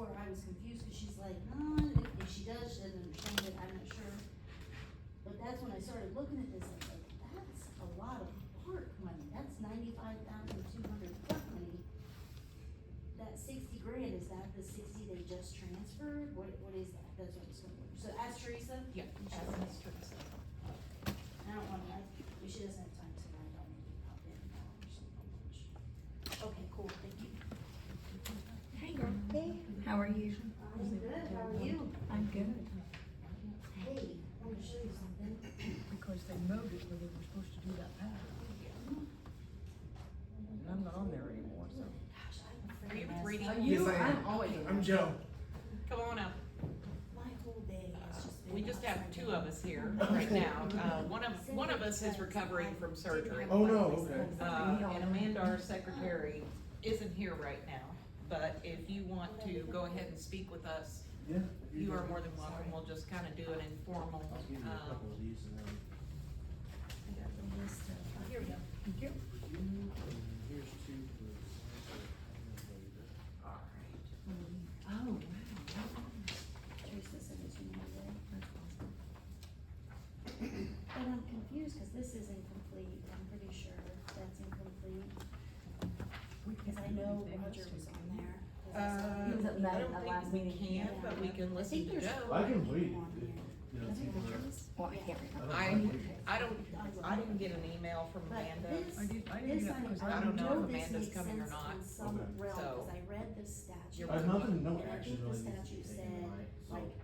where I was confused, cause she's like, if she does, she doesn't understand it, I'm not sure. But that's when I started looking at this, I was like, that's a lot of park money, that's $95,200 park money. That 60 grand, is that the 60 they just transferred? What is that? That's what I was wondering. So ask Teresa? Yeah, ask Teresa. I don't wanna, if she doesn't have time tonight, I'll maybe pop in now or something. Okay, cool, thank you. Hey girl. Hey. How are you? I'm good, how are you? I'm good. Hey, I wanna show you something. Because they mowed it where they were supposed to do that path. And I'm not on there anymore, so. Gosh, I'm a Are you freaking Reedy? mess. You, Yes, I am. I'm always. I'm Joe. Come on up. My whole day has just been. We just have upside two down. of us here right now. One of us is recovering from surgery. Oh, no, okay. And Amanda, our secretary, isn't here right now. But if you want to go ahead and speak with us, Yeah. you are more than welcome. We'll just kind of do an informal, I'll give you a couple of these and then. I got the list of. here we go. Thank you. Here's two for. Oh, wow. Teresa said it's your day. But I'm confused, cause this is incomplete, I'm pretty sure that's incomplete, cause I know Roger was on there. 'cause I saw He was at that I don't last think we meeting. can, but we can I listen think to there's Joe. four I can people wait. on here. You know, people are- Well, I can't remember. I didn't get an email from But Amanda. this, I didn't this get it, 'cause I don't know if this Amanda's makes coming or sense not. in some Okay. realm, So- cause I read the statute. You're I have nothing, no And I action think the really needs to be statute taken said, tonight, so like, it's-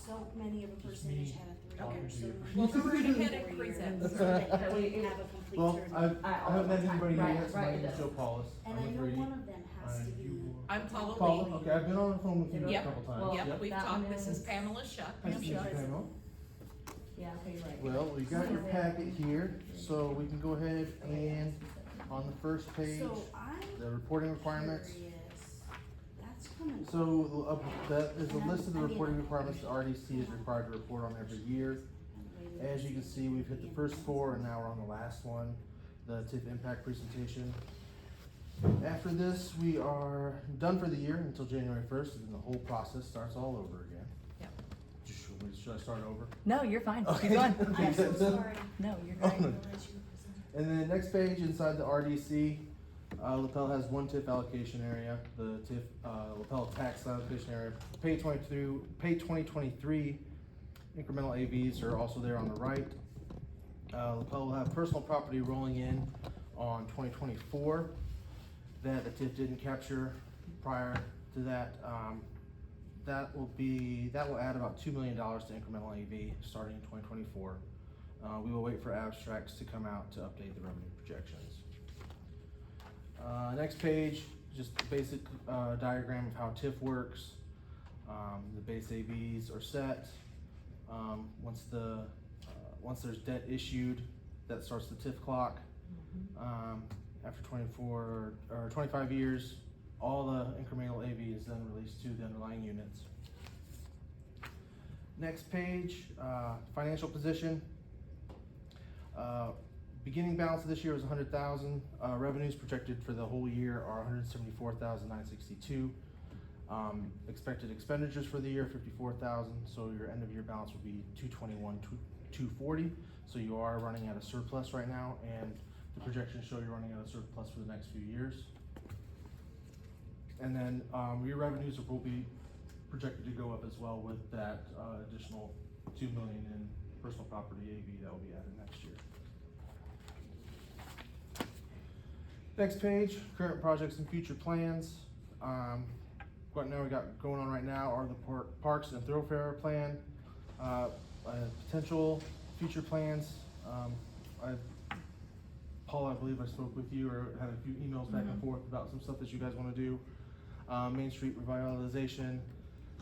so many of a Just percentage me had a 3 talking year, to so. you. Well, go right ahead and 4 years, present. so they have a complete Well, survey. I haven't met anybody Right, yet, so my right, name is it Joe Paulus. And I'm I with know Reedy. one of them has to be. I'm Paula Paula, Lee. okay, I've been on the phone with you a Yep. couple times. Well, Yep, we've that talked. one This is- is Pamela Shuck. Nice to meet you, Pamela. Yeah, okay, you're right. Well, we got your packet here, so we can go ahead and, on the first page, So I'm the reporting requirements. curious, that's coming. So, that is a list of the reporting requirements the RDC is required to report on every year. As you can see, we've hit the first 4 and now we're on the last one, the TIF impact presentation. After this, we are done for the year until January 1st, and then the whole process starts all over again. Yep. Should I start over? No, you're fine. Okay. Keep going. Okay. I'm so sorry. No, you're Oh, great. no. I'll let you present. And then next page, inside the RDC, Lapel has one TIF allocation area, the TIF, Lapel tax allocation area. Pay 2023 incremental AVs are also there on the right. Lapel will have personal property rolling in on 2024 that the TIF didn't capture prior to that. That will add about $2 million to incremental AV starting in 2024. We will wait for abstracts to come out to update the revenue projections. Next page, just a basic diagram of how TIF works. The base AVs are set. Once there's debt issued, that starts the TIF clock. After 24 or 25 years, all the incremental AV is then released to the underlying units. Next page, financial position. Beginning balance of this year was 100,000. Revenues projected for the whole year are 174,962. Expected expenditures for the year 54,000. So your end of year balance will be 221,240. So you are running at a surplus right now, and the projections show you're running at a surplus for the next few years. And then your revenues will be projected to go up as well with that additional $2 million in personal property AV that will be added next year. Next page, current projects and future plans. What now we got going on right now are the parks and thoroughfare plan, potential future plans. Paul, I believe I spoke with you or had a few emails back and forth about some stuff that you guys want to do. Main Street revitalization,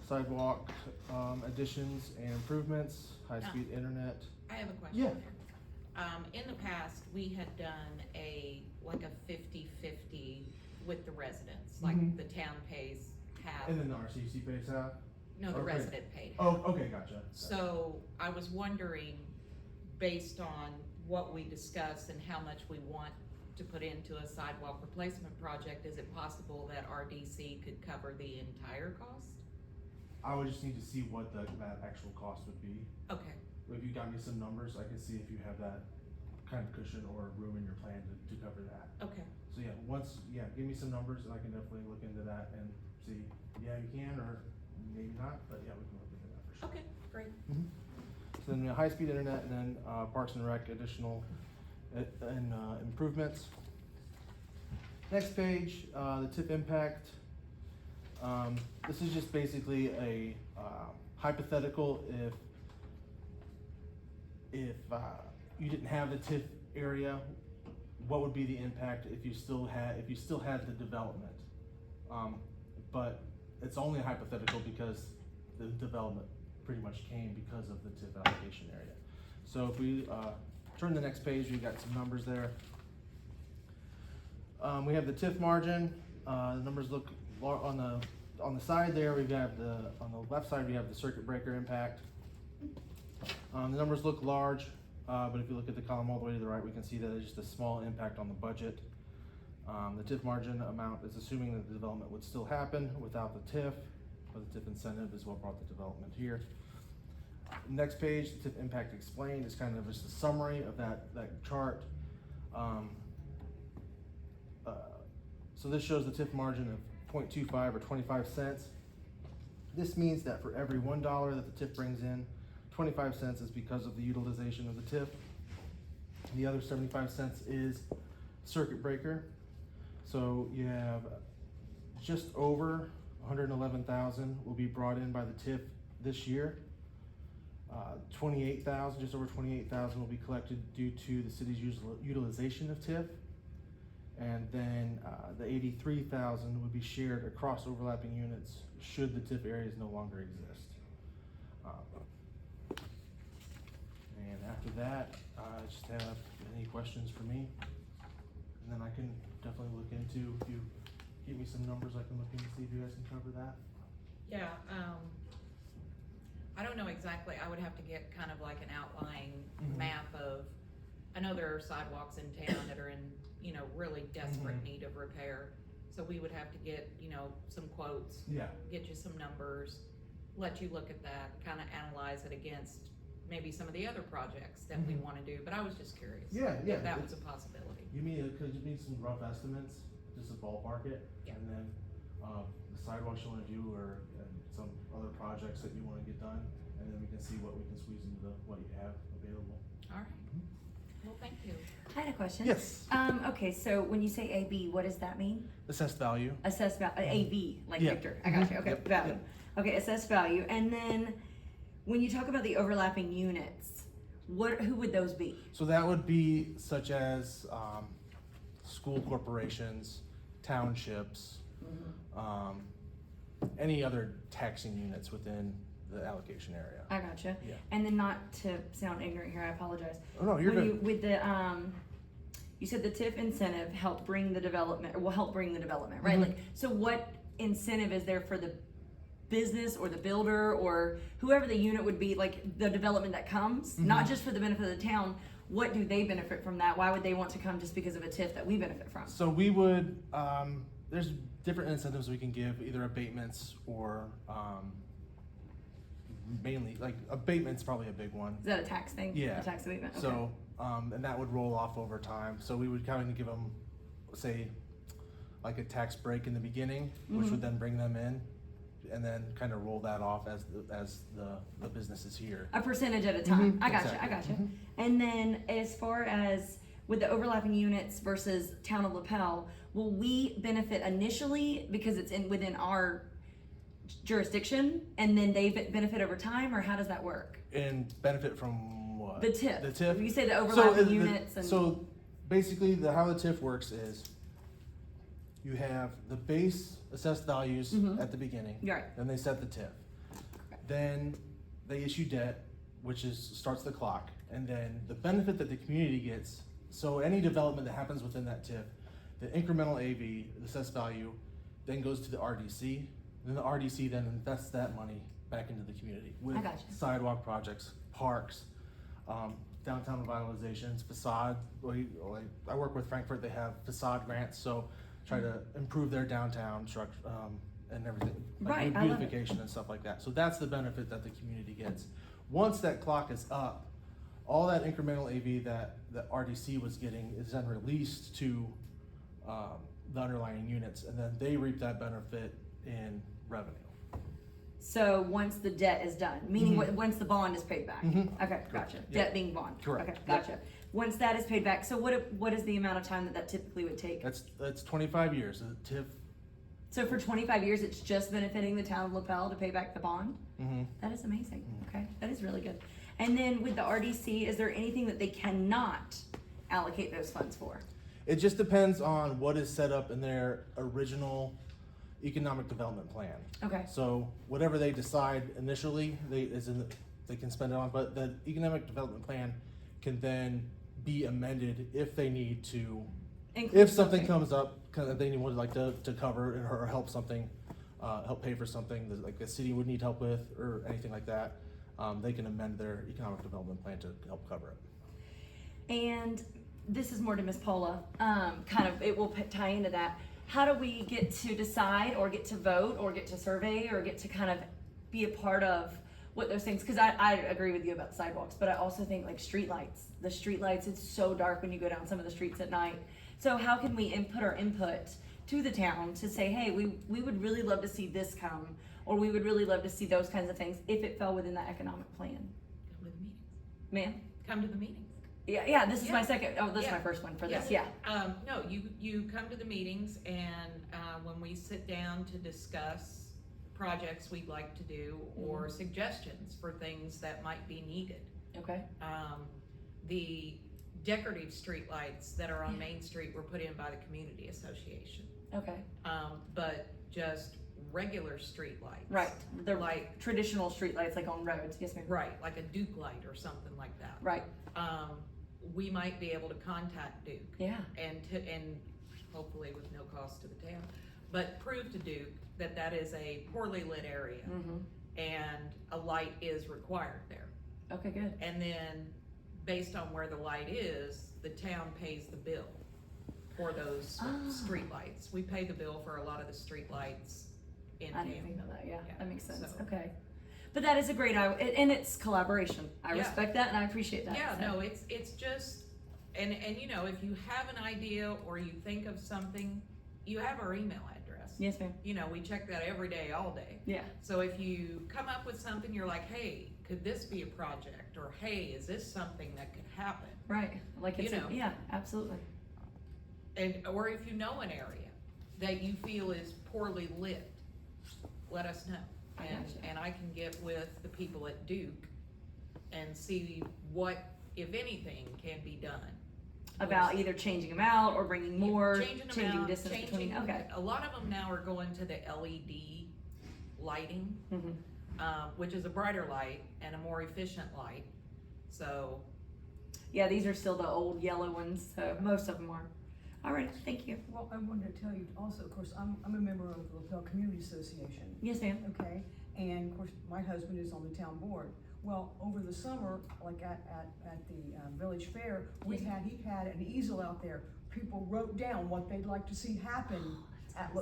sidewalk additions and improvements, high-speed internet. I have a question Yeah. there. In the past, we had done a 50-50 with the residents, like Mhm. the town pays half. And then the RCC pays out? No, the okay. resident paid half. Oh, okay, gotcha. So I was wondering, based on what we discussed and how much we want to put into a sidewalk replacement project, is it possible that RDC could cover the entire cost? I would just need to see what that actual cost would be. Okay, If you got me some numbers, I can see if you have that kind of cushion or room in your plan to cover that. okay, So yeah, give me some numbers and I can definitely look into that and see, yeah, you can, or maybe not, but yeah, we can look into that for sure. okay, great. So then high-speed internet, and then Parks and Rec additional and improvements. Next page, the TIF impact. This is just basically a hypothetical if you didn't have the TIF area, what would be the impact if you still had the development? But it's only a hypothetical because the development pretty much came because of the TIF allocation area. So if we turn the next page, we got some numbers there. We have the TIF margin. The numbers look on the side there. We have on the left side we have the circuit breaker impact. The numbers look large, but if you look at the column all the way to the right, we can see that it's just a small impact on the budget. The TIF margin amount is assuming that the development would still happen without the TIF, but the TIF incentive is what brought the development here. Next page, the TIF impact explained, is kind of just a summary of that chart. So this shows the TIF margin of 0.25 or 25 cents. This means that for every $1 that the TIF brings in, 25 cents is because of the utilization of the TIF. The other 75 cents is circuit breaker. So you have just over 111,000 will be brought in by the TIF this year. 28,000, just over 28,000 will be collected due to the city's utilization of TIF. And then the 83,000 would be shared across overlapping units should the TIF areas no longer exist. And after that, I just have any questions for me, and then I can definitely look into, if you give me some numbers, I can look into see if you guys can cover that. Yeah, I don't know exactly, I would have to get kind of like an outline map of, I know there are sidewalks in town that are in, really desperate need of repair. So we would have to get, some quotes. Yeah. Get you some numbers, let you look at that, kind of analyze it against maybe some of the other projects that we want to do, but I was just curious. Yeah. If that was a possibility. Could you give me some rough estimates, just to ballpark it? Yeah. And then, the sidewalks you wanna do, or some other projects that you wanna get done, and then we can see what we can squeeze into what you have available. All right. Well, thank you. I had a question. Yes. Okay, so when you say AB, what does that mean? Assessed value. Assessed value, AB, like Yeah. Victor. I got you. Okay, Yep. value. Yep. Okay, assessed value. And then when you talk about the overlapping units, who would those be? So that would be such as school corporations, townships, any other taxing units within the allocation area. I gotcha. Yeah. And then, not to sound ignorant here, I apologize. Oh no, you're good. With the you said the TIF incentive helped bring the development, or will help bring the development, right? Like, so what incentive is there for the business or the builder or whoever the unit would be, like the development that comes, not just for the benefit of the town? What do they benefit from that? Why would they want to come just because of a TIF that we benefit from? So we would, there's different incentives we can give, either abatements or mainly, like abatement's probably a big one. Is that a tax thing? Yeah. A tax abatement? Okay. So, and that would roll off over time. So we would kind of give them, say, like a tax break in the beginning, which would then bring them in, and then kind of roll that off as the business is here. A percentage at a time. I gotcha. Exactly. I gotcha. And then as far as with the overlapping units versus Town of Lapel, will we benefit initially because it's within our jurisdiction, and then they benefit over time, or how does that work? And benefit from what? The TIF. The TIF. You say the overlapping So, units and so basically, how the TIF works is you have the base assessed values at the beginning. Right. Then they set the TIF. Then they issue debt, which starts the clock, and then the benefit that the community gets. So any development that happens within that TIF, the incremental AV, the assessed value, then goes to the RDC. Then the RDC then invests that money back into the community with I gotcha. sidewalk projects, parks, downtown revitalizations, facade. I work with Frankfurt, they have facade grants, so try to improve their downtown structure, and everything. Right, I love it. Beautification and stuff like that. So that's the benefit that the community gets. Once that clock is up, all that incremental AV that RDC was getting is then released to the underlying units, and then they reap that benefit in revenue. So once the debt is done, meaning Mhm. once the bond is paid back? Mhm. Okay, gotcha. Yep. Debt being bond? Correct. Okay, Yep. gotcha. Once that is paid back, so what is the amount of time that typically would take? That's 25 years. The TIF. So for 25 years, it's just benefiting the town of Lapel to pay back the bond? Mhm. That is amazing. Okay, that is really good. And then with the RDC, is there anything that they cannot allocate those funds for? It just depends on what is set up in their original economic development plan. Okay, So whatever they decide initially, they can spend it on, but the economic development plan can then be amended if they need to. Include If something comes up, kind of they would like to cover or help something, help pay for something that like the city would need help with or anything like that, they can amend their economic development plan to help cover it. And this is more to Miss Paula, kind of, it will tie into that. How do we get to decide or get to vote or get to survey or get to kind of be a part of what those things, because I agree with you about the sidewalks, but I also think like streetlights. The streetlights, it's so dark when you go down some of the streets at night. So how can we input our input to the town to say, hey, we would really love to see this come, or we would really love to see those kinds of things if it fell within that economic plan? Come to the meetings. Ma'am? Come to the meetings. Yeah, this is my Yeah. second, this is Yeah. my first one for this, Yeah. yeah. No, you come to the meetings and, when we sit down to discuss projects we'd like to do or suggestions for things that might be needed. Okay, The decorative streetlights that are on Yeah. Main Street were put in by the community association. okay, But just regular streetlights. right. They're Like, traditional streetlights like on roads, yes ma'am. right, like a Duke light or something like that. Right, We might be able to contact Duke yeah, and hopefully with no cost to the town, but prove to Duke that that is a poorly lit area and a light is required there. okay, good. And then, based on where the light is, the town pays the bill for those streetlights. We pay the bill for a lot of the streetlights in I didn't think town. of that, yeah, Yeah, that makes sense, so- okay. But that is a great, and it's collaboration. I Yeah. respect that and I appreciate that. Yeah, so. no, it's just, and you know, if you have an idea or you think of something, you have our email address. Yes ma'am, You know, we check that every day, all day. yeah, So if you come up with something, you're like, hey, could this be a project? Or hey, is this something that could happen? right, like it's, You know. yeah, absolutely. Or if you know an area that you feel is poorly lit, let us know. I gotcha. And I can get with the people at Duke and see what, if anything, can be done. About either changing them out or bringing more, Changing them changing out, distance between, changing- okay. A lot of them now are going to the LED lighting, Mhm. Which is a brighter light and a more efficient light. So, Yeah, these are still the old yellow ones, so most of them are. All right, thank you. Well, I wanted to tell you also, of course, I'm a member of the Lapel Community Association, Yes ma'am, okay? And of course, my husband is on the town board. Well, over the summer, like at the village fair, he had an easel out there. People wrote down what they'd like to see happen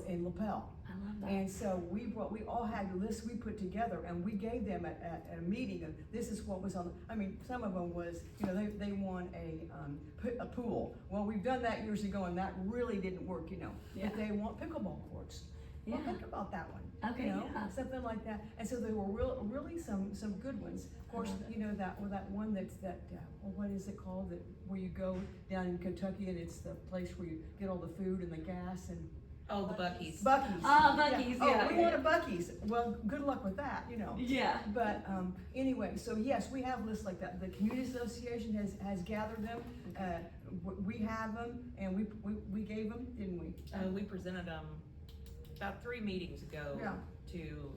in Lapel. I love that. And so we all had a list we put together and we gave them at a meeting and this is what was on, I mean, some of them was, you know, they won a pool. Well, we've done that years ago and that really didn't work, you know. Yeah. But they want pickleball courts. Well, Yeah. think about that one. Okay, You know, yeah. something like that. And so there were really some good ones. Of course, love it. you know, that one that's well, what is it called? That where you go down in Kentucky and it's the place where you get all the food and the gas and oh, the Buc-ee's. Buc-ee's. Ah, Buc-ee's, yeah, Oh, we yeah. want a Buc-ee's. Well, good luck with that, you know. Yeah, But anyway, so yes, we have lists like that. The community association has gathered them. We have them, and we gave them, didn't we? We presented them about 3 meetings ago Yeah. to,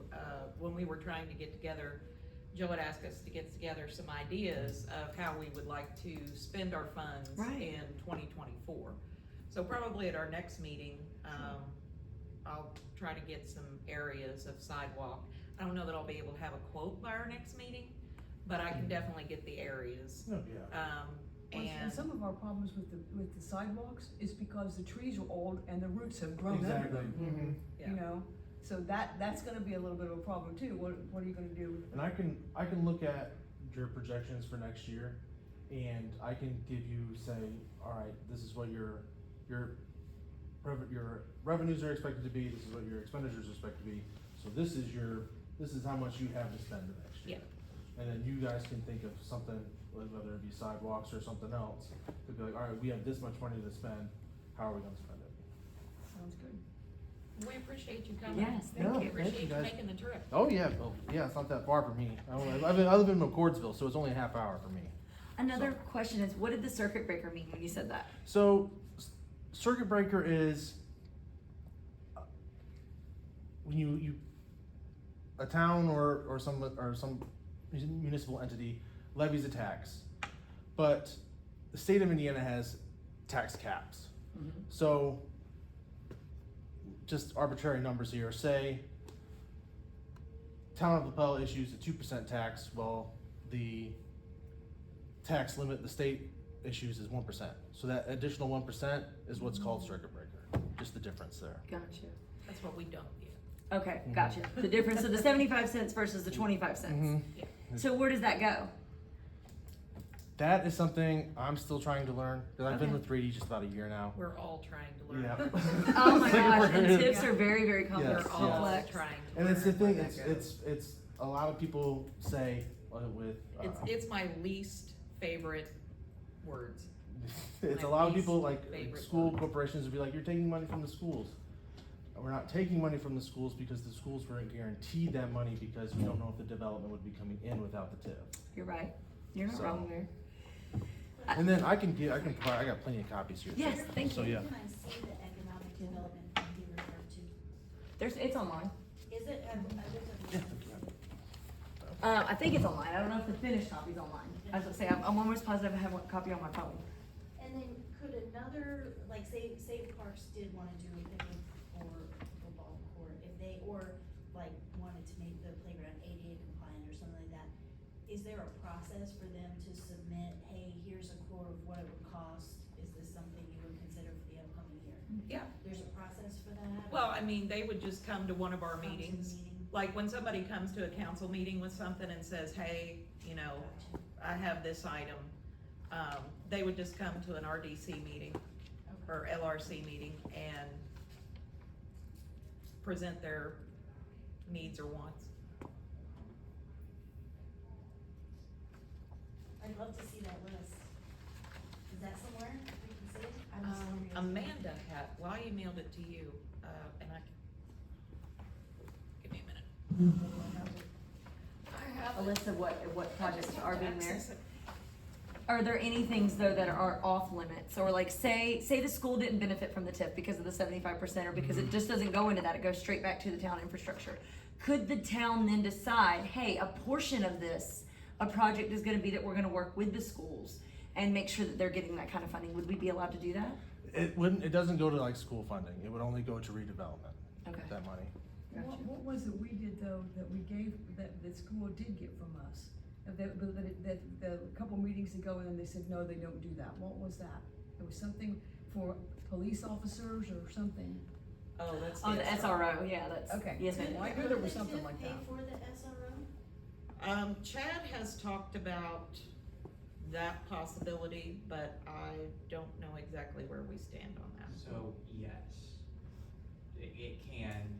when we were trying to get together. Joe had asked us to get together some ideas of how we would like to spend our funds Right. in 2024. So probably at our next meeting, I'll try to get some areas of sidewalk. I don't know that I'll be able to have a quote by our next meeting, but I can definitely get the areas. Oh, yeah. And And some of our problems with the sidewalks is because the trees are old and the roots have grown under Exactly. them, Mhm. Yeah. you know? So that's gonna be a little bit of a problem too. What are you gonna do? And I can look at your projections for next year, and I can give you, say, all right, this is what your revenues are expected to be, this is what your expenditures are expected to be, so this is how much you have to spend the next year. And then you guys can think of something, whether it be sidewalks or something else, to be like, all right, we have this much money to spend, how are we gonna spend it? Sounds good. we appreciate you coming. Yes, Yeah, thank thank you. you, Appreciate you guys. making the trip. Oh, yeah, it's not that far for me, I live in McCordsville, so it's only a half hour for me. Another question is, what did the circuit breaker mean when you said that? So, circuit breaker is when you a town or some municipal entity levies a tax, but the state of Indiana has tax caps. So, just arbitrary numbers here. Say, Town of Lapel issues a 2% tax. Well, the tax limit the state issues is 1%. So that additional 1% is what's called circuit breaker. Just the difference there. Gotcha. That's what we don't get. Okay, gotcha. The difference of the 75 cents versus the 25 cents. Mhm. So where does that go? That is something I'm still trying to learn, because I've been Okay. with Reedy just about a year now. We're all trying to learn. Yeah. Oh my Circuit gosh, and breaker. tips are very, very We're Yes, all complex. trying to And it's the learn thing, where that goes. it's a lot of people say with, It's my least favorite words. it's a my lot of least people, like favorite school word. corporations would be like, you're taking money from the schools. We're not taking money from the schools because the schools weren't guaranteed that money, because we don't know if the development would be coming in without the TIF. You're right. You're not So- wrong there. And then I can provide, I got plenty of copies here. Yes, thank So, you. yeah. Can I see the economic development he referred to? It's online. Is it, I think it's online. I don't know if the finished copy's online. I was gonna say, I'm almost positive I have one copy on my phone. and then could another, like, say Parks did wanna do a picnic or football court, if they, or like wanted to make the playground ADA compliant or something like that, is there a process for them to submit, hey, here's a quote of what it would cost, is this something you would consider for the upcoming year? Yeah. There's a process for that? Well, I mean, they would just come to one of our Come to the meetings. meeting? Like when somebody comes to a council meeting with something and says, hey, you know, Gotcha. I have this item, they would just come to an RDC meeting or LRC meeting and present their needs or wants. I'd love to see that list. Is that somewhere we can see it? I'm just curious. Amanda had, well, I emailed it to you, and give me a minute. A list of what projects are being there. Access it. Are there any things though that are off limits, or like say the school didn't benefit from the TIF because of the 75%, or because it just doesn't go into that, it goes straight back to the town infrastructure? Could the town then decide, hey, a portion of this, a project is gonna be that we're gonna work with the schools and make sure that they're getting that kind of funding? Would we be allowed to do that? It doesn't go to like school funding, it would only go to redevelopment, Okay. that money. Gotcha. What was it we did though, that we gave, that the school did get from us? That the couple meetings ago, and then they said, no, they don't do that. What was that? It was something for police officers or something. Oh, that's Oh, the SRO, yeah, that's, Okay. yes ma'am. Well, I knew there was something like that. Pay for the SRO? Chad has talked about that possibility, but I don't know exactly where we stand on that. So, yes, it can.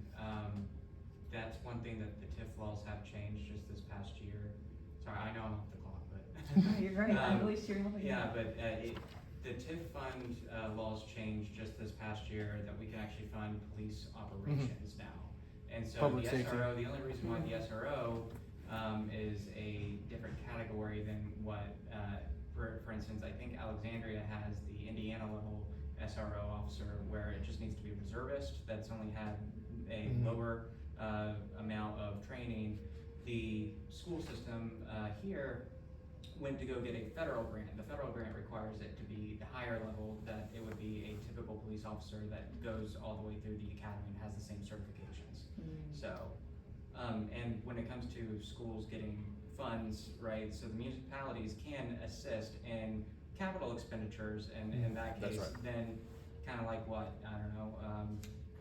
That's one thing that the TIF laws have changed just this past year. Sorry, I know I'm off the clock, but. You're great, at least you're helping. Yeah, but the TIF fund laws changed just this past year that we can actually fund police operations now. And so Public the safety. SRO, the only reason why the SRO is a different category than what, for instance, I think Alexandria has the Indiana level SRO officer where it just needs to be a reservist that's only had a lower amount of training. The school system here went to go get a federal grant. The federal grant requires it to be the higher level, that it would be a typical police officer that goes all the way through the academy and has the same certifications. So, and when it comes to schools getting funds, right? So the municipalities can assist in capital expenditures, and in that That's case, right. then kind of like what, I don't know,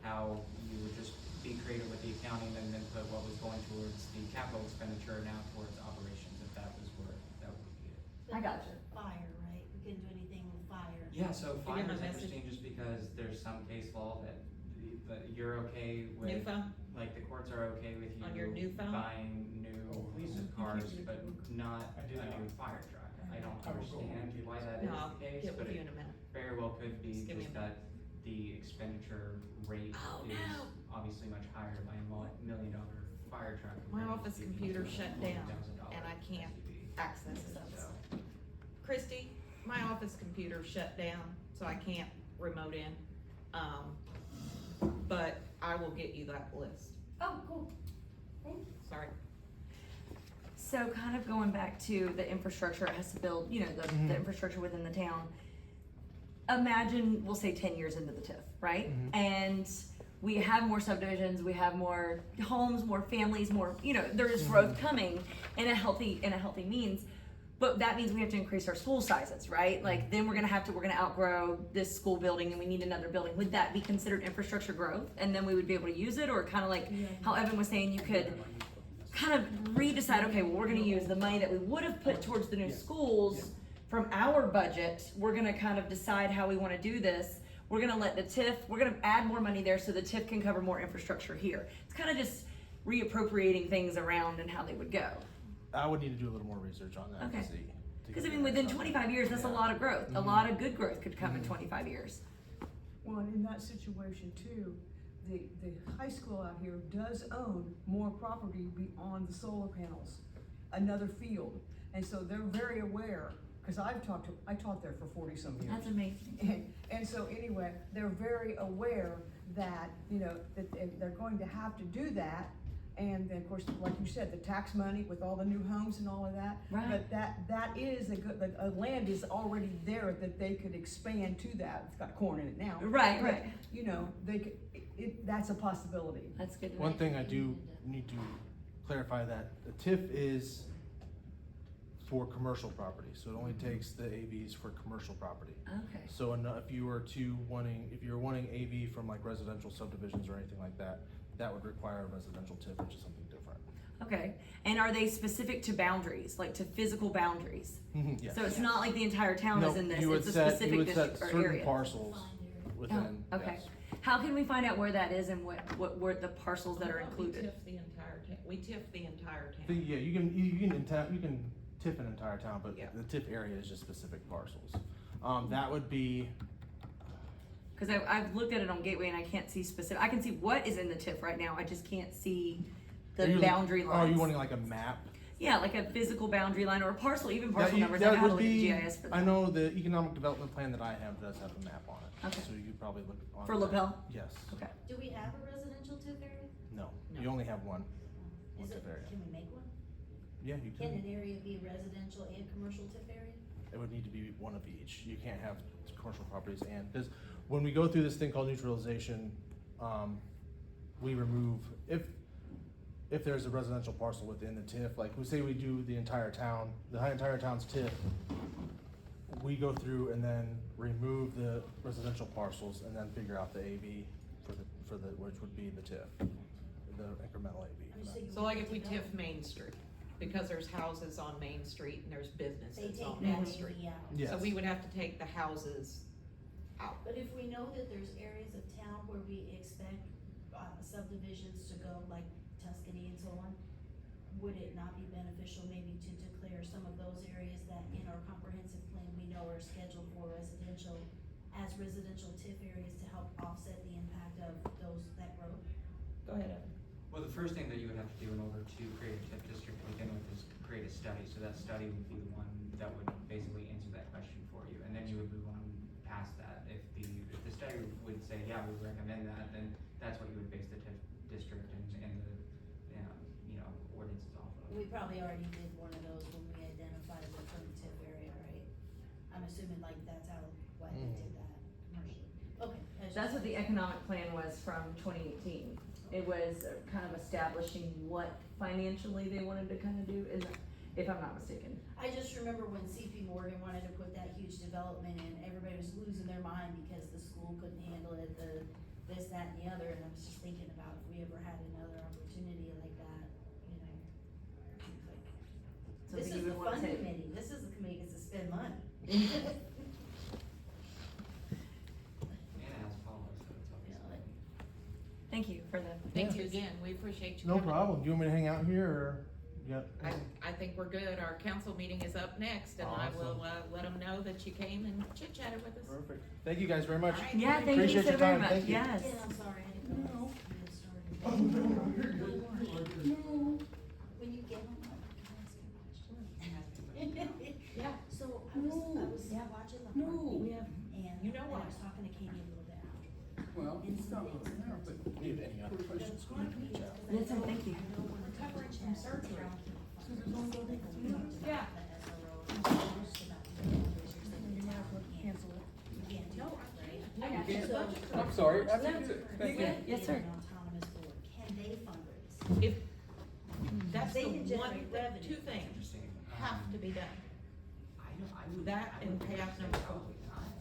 how you would just be creative with the accounting and then put what was going towards the capital expenditure now towards operations, if that was where that would be it. I gotcha. Fire, right? We couldn't do anything with fire. Yeah, so Give fire him a is message. interesting just because there's some case law that you're okay New with, phone? like the courts are okay with On your new you phone? buying new cars, but not a new fire truck. I don't understand why that is No, I'll the case, get but with you it in a minute. very well could be Just give me just a that the expenditure rate Oh, is no. obviously much higher to buy a $1 million fire truck. My compared office to computer a shut down, $20,000 and I can't SUV. access it. So, Christy, my office computer shut down, so I can't remote in. But I will get you that list. Oh, cool. Thank you. Sorry. So kind of going back to the infrastructure it has to build, you know, the infrastructure within the town. Imagine, we'll say 10 years into the TIF, right? And we have more subdivisions, we have more homes, more families, more, you know, there is growth coming in a healthy means. But that means we have to increase our school sizes, right? Like then we're gonna outgrow this school building and we need another building. Would that be considered infrastructure growth? And then we would be able to use it, or kind of like how Evan was saying, you could kind of redecide, okay, well, we're gonna use the money that we would have put towards the new schools from our budget. We're gonna kind of decide how we wanna do this. We're gonna let the TIF, we're gonna add more money there so the TIF can cover more infrastructure here. It's kind of just reappropriating things around and how they would go. I would need to do a little more research on that Okay. to see. Because I mean, within 25 years, that's a lot of growth. A lot of good growth could come in 25 years. Well, and in that situation too, the high school out here does own more property beyond the solar panels, another field. And so they're very aware, cause I taught there for 40-some years. That's amazing. And so anyway, they're very aware that, you know, that they're going to have to do that. And then, of course, like you said, the tax money with all the new homes and all of that. Right. But that is a land is already there that they could expand to that. It's got corn in it now. Right, But, right. you know, they could, that's a possibility. That's good. One thing I do need to clarify that the TIF is for commercial property, so it only takes the AVs for commercial property. Okay. So if you were wanting AV from like residential subdivisions or anything like that, that would require a residential TIF, which is something different. Okay. And are they specific to boundaries, like to physical boundaries? Yes. So it's not like the entire town is in this, you would it's a set, you specific would set district or certain area. parcels within, Oh, okay. yes. How can we find out where that is and what the parcels that are included? We TIF the entire town. We TIF the entire The- town. Yeah, you can TIF an entire town, but Yeah. the TIF area is just specific parcels. That would be, Because I've looked at it on Gateway and I can't see specific, I can see what is in the TIF right now, I just can't see are the you- boundary Are lines. you wanting like a map? Yeah, like a physical boundary line or a parcel, even parcel numbers, I That know how to would look at be, GIS for I that. know the economic development plan that I have does have a map on it. Okay. So you could probably look on. For that. Lapel? Yes. Okay. Do we have a residential TIF area? No, No. you only have one. Is TIF it, area. can we make one? Yeah, you Can can. an area be residential and commercial TIF area? It would need to be one of each. You can't have commercial properties and, because when we go through this thing called neutralization, we remove, if there's a residential parcel within the TIF, like we say we do the entire town, the entire town's TIF, we go through and then remove the residential parcels and then figure out the AV for the, which would be the TIF, the incremental AV. So you So like if we develop- TIF Main Street, because there's houses on Main Street and there's They businesses take on that Main Street. AV out. Yes. So we would have to take the houses out. But if we know that there's areas of town where we expect subdivisions to go, like Tuscany and so on, would it not be beneficial maybe to declare some of those areas that in our comprehensive plan we know are scheduled for residential as residential TIF areas to help offset the impact of that growth? Go ahead, Evan. Well, the first thing that you would have to do in order to create a TIF district to begin with is create a study, so that study would be the one that would basically answer that question for you, and then you would move on past that. If the study would say, yeah, we recommend that, then that's what you would base the TIF district and the, you know, ordinances off of. We probably already did one of those when we identified the current TIF area, right? I'm assuming like that's why they did that commercially. Okay. That's what the economic plan was from 2018. It was kind of establishing what financially they wanted to kind of do, if I'm not mistaken. I just remember when CP Morgan wanted to put that huge development in, everybody was losing their mind because the school couldn't handle it, this, that, and the other, and I was just thinking about if we ever had another opportunity like that, you know. It's like, this Something is you the would wanna fun take. committee, this is the committee that gets to spend money. And as Paula, so it's always. Yeah, like- Thank you for the. Thank you again, we appreciate you No coming. problem. Do you want me to hang out here or? Yep. I think we're good, our council meeting is up next, and I will, let them know that you came and chit-chatted with us. Perfect. Thank you guys very much. All right. Yeah, thank you Appreciate so your very time. much, Thank you. yes. Yeah, I'm sorry, I didn't know. Oh, no, no, you're good. No, when you get home, can I ask you a question? Yeah. So I was watching the No, heartbeat, we have, and You know I why. was talking to Katie a little bit after. well, And it's some not things really there, but. Do you have any other questions? The heartbeat, Reach out. 'cause I Yes, sir, know- thank you. I know we're covering from surgery. Yeah. Cancel it. You can't do that, right? I got you. So- I'm sorry. So- Thank you. Yes, sir. An autonomous board, can they fundraise? If, that's They the can one, generate revenue. two things Interesting. have to be done. I would. That I and would payout say number four. probably not.